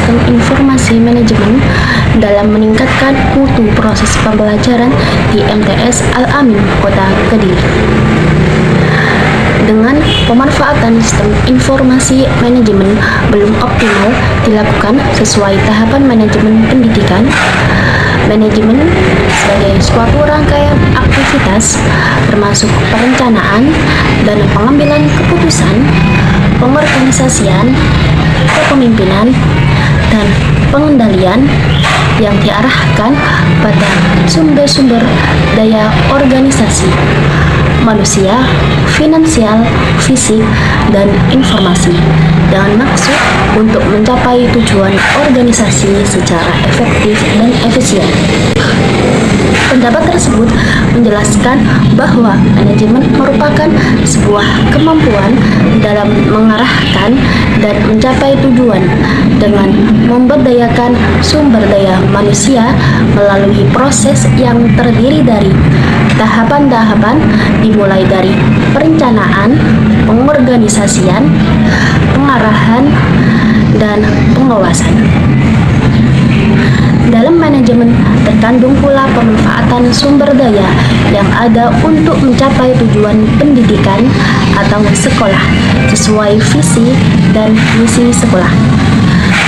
sistem informasi manajemen dalam meningkatkan mutu proses pembelajaran di MTS Al-Amin, Kota Kediri. Dengan pemanfaatan sistem informasi manajemen belum optimal dilakukan sesuai tahapan manajemen pendidikan, manajemen sebagai suatu rangkaian aktivitas termasuk perencanaan dan pengambilan keputusan, pengorganisasian, kepemimpinan, dan pengendalian yang diarahkan pada sumber-sumber daya organisasi, manusia, finansial, fisik, dan informasi dengan maksud untuk mencapai tujuan organisasi secara efektif dan efisien. Pendapat tersebut menjelaskan bahwa manajemen merupakan sebuah kemampuan dalam mengarahkan dan mencapai tujuan dengan memberdayakan sumber daya manusia melalui proses yang terdiri dari tahapan-tahapan dimulai dari perencanaan, pengorganisasian, pengarahan, dan pengawasan. Dalam manajemen terkandung pula pemanfaatan sumber daya yang ada untuk mencapai tujuan pendidikan atau sekolah sesuai visi dan misi sekolah.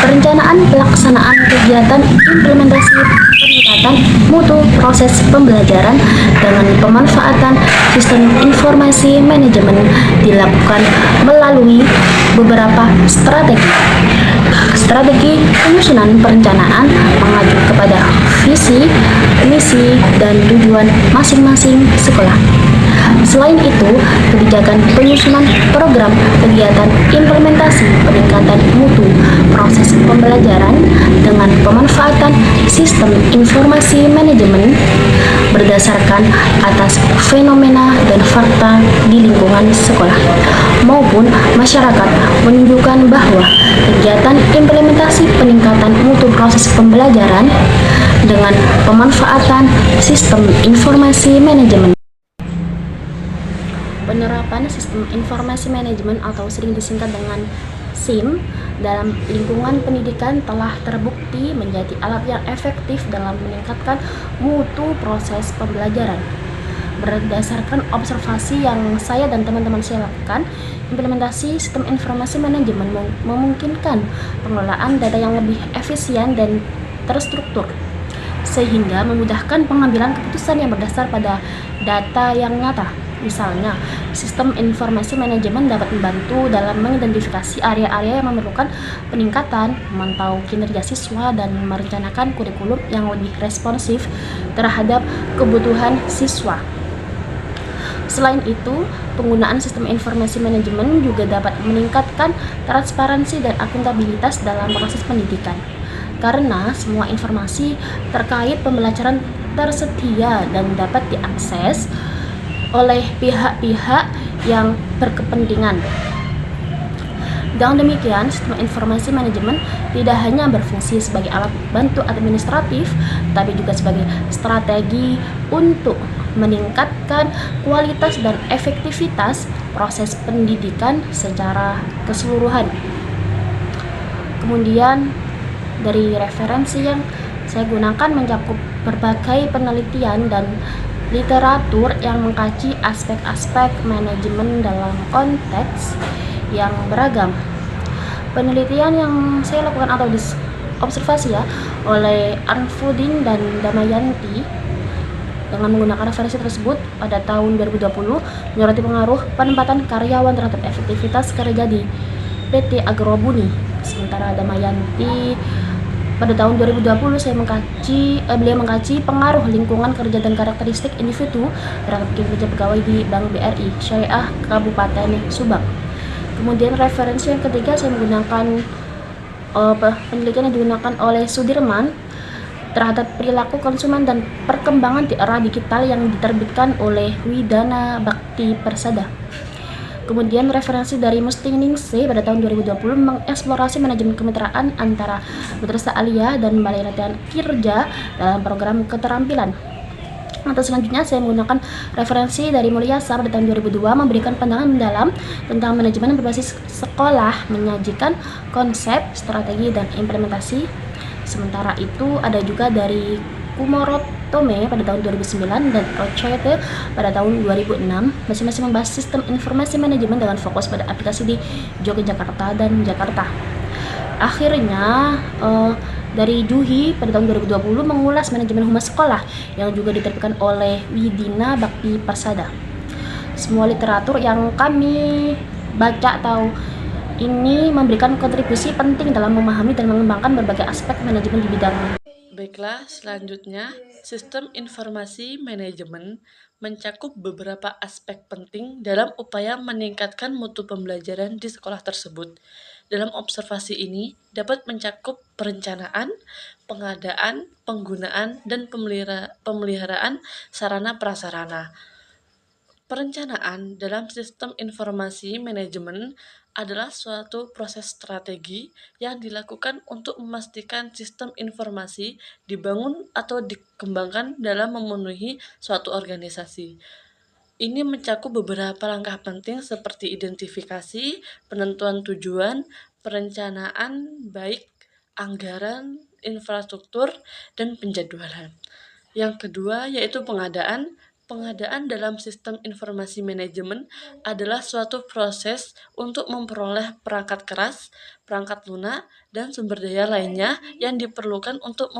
Perencanaan pelaksanaan kegiatan implementasi peningkatan mutu proses pembelajaran dengan pemanfaatan sistem informasi manajemen dilakukan melalui beberapa strategi penyusunan perencanaan mengacu kepada visi, misi, dan tujuan masing-masing sekolah. Selain itu, kebijakan penyusunan program kegiatan implementasi peningkatan mutu proses pembelajaran dengan pemanfaatan sistem informasi manajemen berdasarkan atas fenomena dan fakta di lingkungan sekolah maupun masyarakat menunjukkan bahwa kegiatan implementasi peningkatan mutu proses pembelajaran dengan pemanfaatan sistem informasi manajemen. Penerapan sistem informasi manajemen atau sering disingkat dengan SIM dalam lingkungan pendidikan telah terbukti menjadi alat yang efektif dalam meningkatkan mutu proses pembelajaran. Berdasarkan observasi yang saya dan teman-teman saya lakukan, implementasi sistem informasi manajemen memungkinkan pengelolaan data yang lebih efisien dan terstruktur, sehingga memudahkan pengambilan keputusan yang berdasar pada data yang nyata. Misalnya, sistem informasi manajemen dapat membantu dalam mengidentifikasi area-area yang memerlukan peningkatan, memantau kinerja siswa, dan merencanakan kurikulum yang lebih responsif terhadap kebutuhan siswa. Selain itu, penggunaan sistem informasi manajemen juga dapat meningkatkan transparansi dan akuntabilitas dalam proses pendidikan, karena semua informasi terkait pembelajaran tersedia dan dapat diakses oleh pihak-pihak yang berkepentingan. Dengan demikian, sistem informasi manajemen tidak hanya berfungsi sebagai alat bantu administratif, tapi juga sebagai strategi untuk meningkatkan kualitas dan efektivitas proses pendidikan secara keseluruhan. Kemudian, dari referensi yang saya gunakan mencakup berbagai penelitian dan literatur yang mengkaji aspek-aspek manajemen dalam konteks yang beragam. Penelitian yang saya lakukan atau observasi oleh Arnfudin dan Damayanti dengan menggunakan referensi tersebut pada tahun 2020 menyoroti pengaruh penempatan karyawan terhadap efektivitas kerja di PT Agrobuni. Sementara Damayanti pada tahun 2020 beliau mengkaji pengaruh lingkungan kerja dan karakteristik individu terhadap kinerja pegawai di Bank BRI Syariah Kabupaten Subang. Kemudian referensi yang ketiga saya menggunakan penelitian yang digunakan oleh Sudirman terhadap perilaku konsumen dan perkembangan di era digital yang diterbitkan oleh Widana Bakti Persada. Kemudian referensi dari Mustingningsih pada tahun 2020 mengeksplorasi manajemen kemitraan antara Madrasah Aliyah dan Balai Latihan Kerja dalam program keterampilan. Atas selanjutnya saya menggunakan referensi dari Mulyasa pada tahun 2002 memberikan pandangan mendalam tentang manajemen berbasis sekolah, menyajikan konsep, strategi, dan implementasi. Sementara itu ada juga dari Kumorotome pada tahun 2009 dan Rochete pada tahun 2006, masing-masing membahas sistem informasi manajemen dengan fokus pada aplikasi di Yogyakarta dan Jakarta. Akhirnya dari Juhi pada tahun 2020 mengulas manajemen humas sekolah yang juga diterbitkan oleh Widina Bakti Persada. Semua literatur yang kami baca atau ini memberikan kontribusi penting dalam memahami dan mengembangkan berbagai aspek manajemen di bidang. Baiklah, selanjutnya, sistem informasi manajemen mencakup beberapa aspek penting dalam upaya meningkatkan mutu pembelajaran di sekolah tersebut. Dalam observasi ini dapat mencakup perencanaan, pengadaan, penggunaan, dan pemeliharaan sarana prasarana. Perencanaan dalam sistem informasi manajemen adalah suatu proses strategi yang dilakukan untuk memastikan sistem informasi dibangun atau dikembangkan dalam memenuhi suatu organisasi. Ini mencakup beberapa langkah penting seperti identifikasi, penentuan tujuan, perencanaan baik, anggaran, infrastruktur, dan penjadwalan. Yang kedua yaitu pengadaan. Pengadaan dalam sistem informasi manajemen adalah suatu proses untuk memperoleh perangkat keras, perangkat lunak, dan sumber daya lainnya yang diperlukan untuk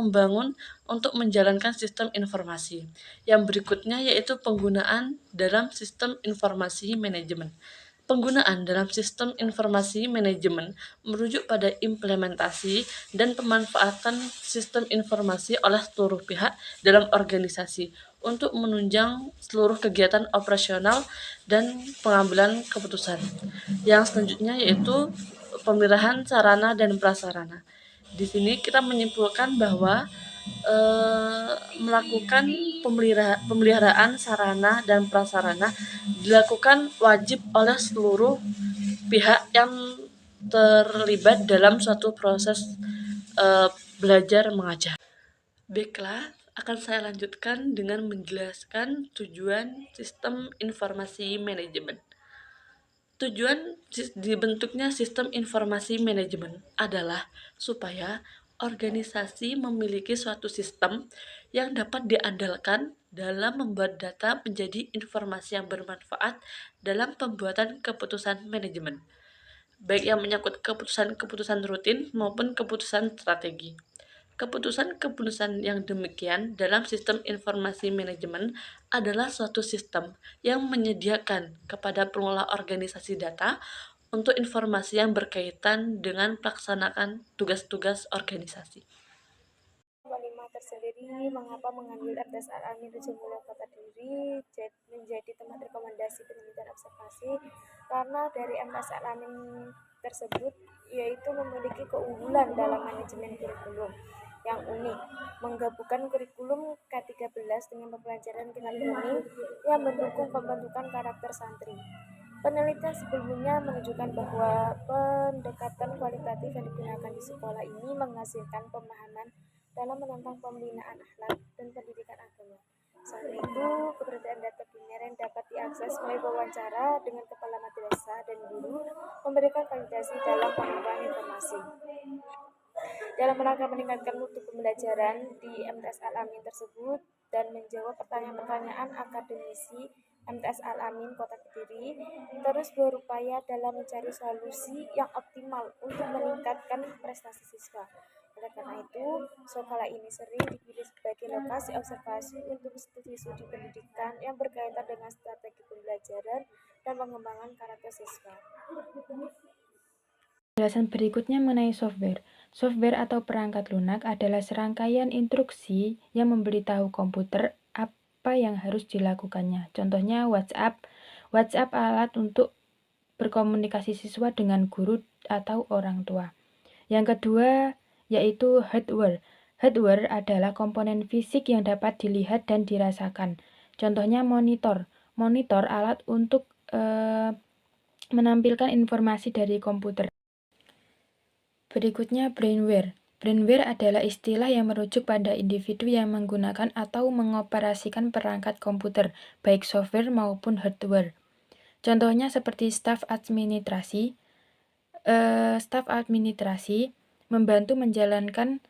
menjalankan sistem informasi. Yang berikutnya yaitu penggunaan dalam sistem informasi manajemen. Penggunaan dalam sistem informasi manajemen merujuk pada implementasi dan pemanfaatan sistem informasi oleh seluruh pihak dalam organisasi untuk menunjang seluruh kegiatan operasional dan pengambilan keputusan. Yang selanjutnya yaitu pemilihan sarana dan prasarana. Di sini kita menyimpulkan bahwa melakukan pemeliharaan sarana dan prasarana dilakukan wajib oleh seluruh pihak yang terlibat dalam suatu proses belajar mengajar. Baiklah, akan saya lanjutkan dengan menjelaskan tujuan sistem informasi manajemen. Tujuan dibentuknya sistem informasi manajemen adalah supaya organisasi memiliki suatu sistem yang dapat diandalkan dalam membuat data menjadi informasi yang bermanfaat dalam pembuatan keputusan manajemen, baik yang menyangkut keputusan rutin maupun keputusan strategi. Keputusan-keputusan yang demikian dalam sistem informasi manajemen adalah suatu sistem yang menyediakan kepada pengelola organisasi data untuk informasi yang berkaitan dengan pelaksanaan tugas-tugas organisasi. Tersendiri mengapa mengambil MTS Al-Amin Reja Mulia Kota Diri menjadi tempat rekomendasi penelitian observasi, karena dari MTS Al-Amin tersebut yaitu memiliki keunggulan dalam manajemen kurikulum yang unik, menggabungkan kurikulum K13 dengan pembelajaran tingkat learning yang mendukung pembentukan karakter santri. Penelitian sebelumnya menunjukkan bahwa pendekatan kualitatif yang digunakan di sekolah ini menghasilkan pemahaman dalam menentang pembinaan akhlak dan pendidikan agama. Selain itu, keberadaan data biner yang dapat diakses melalui wawancara dengan kepala madrasah dan guru memberikan validasi dalam pengembangan informasi. Dalam rangka meningkatkan mutu pembelajaran di MTS Al-Amin tersebut dan menjawab pertanyaan-pertanyaan akademisi, MTS Al-Amin Kota Kediri terus berupaya dalam mencari solusi yang optimal untuk meningkatkan prestasi siswa. Oleh karena itu, sekolah ini sering dipilih sebagai lokasi observasi untuk studi-studi pendidikan yang berkaitan dengan strategi pembelajaran dan pengembangan karakter siswa. Penjelasan berikutnya mengenai software. Software atau perangkat lunak adalah serangkaian instruksi yang memberitahu komputer apa yang harus dilakukannya. Contohnya WhatsApp. WhatsApp alat untuk berkomunikasi siswa dengan guru atau orang tua. Yang kedua yaitu hardware. Hardware adalah komponen fisik yang dapat dilihat dan dirasakan. Contohnya monitor. Monitor alat untuk menampilkan informasi dari komputer. Berikutnya brainware. Brandware adalah istilah yang merujuk pada individu yang menggunakan atau mengoperasikan perangkat komputer, baik software maupun hardware. Contohnya seperti staf administrasi membantu menjalankan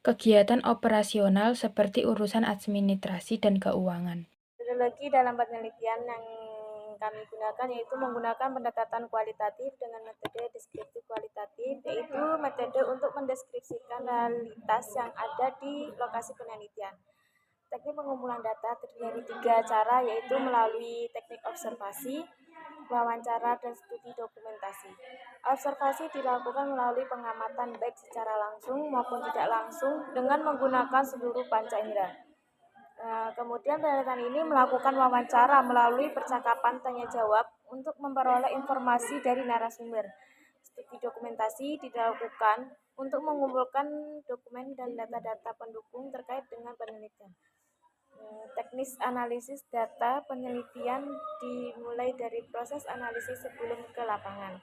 kegiatan operasional seperti urusan administrasi dan keuangan. Metodologi dalam penelitian yang kami gunakan yaitu menggunakan pendekatan kualitatif dengan metode deskriptif kualitatif, yaitu metode untuk mendeskripsikan realitas yang ada di lokasi penelitian. Teknik pengumpulan data terdiri dari 3 cara, yaitu melalui teknik observasi, wawancara, dan studi dokumentasi. Observasi dilakukan melalui pengamatan baik secara langsung maupun tidak langsung dengan menggunakan seluruh panca indera. Kemudian penelitian ini melakukan wawancara melalui percakapan tanya-jawab untuk memperoleh informasi dari narasumber. Studi dokumentasi dilakukan untuk mengumpulkan dokumen dan data-data pendukung terkait dengan penelitian. Teknis analisis data penelitian dimulai dari proses analisis sebelum ke lapangan.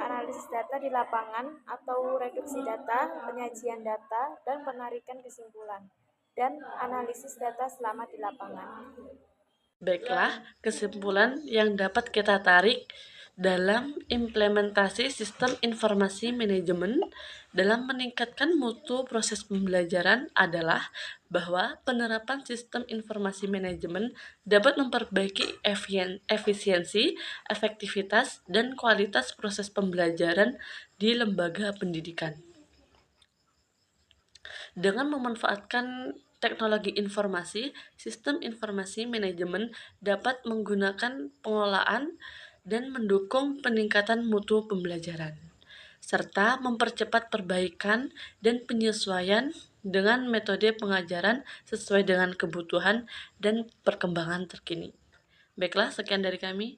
Analisis data di lapangan atau reduksi data, penyajian data, dan penarikan kesimpulan, dan analisis data selama di lapangan. Baiklah, kesimpulan yang dapat kita tarik dalam implementasi sistem informasi manajemen dalam meningkatkan mutu proses pembelajaran adalah bahwa penerapan sistem informasi manajemen dapat memperbaiki efisiensi, efektivitas, dan kualitas proses pembelajaran di lembaga pendidikan. Dengan memanfaatkan teknologi informasi, sistem informasi manajemen dapat menggunakan pengelolaan dan mendukung peningkatan mutu pembelajaran, serta mempercepat perbaikan dan penyesuaian dengan metode pengajaran sesuai dengan kebutuhan dan perkembangan terkini. Baiklah, sekian dari kami.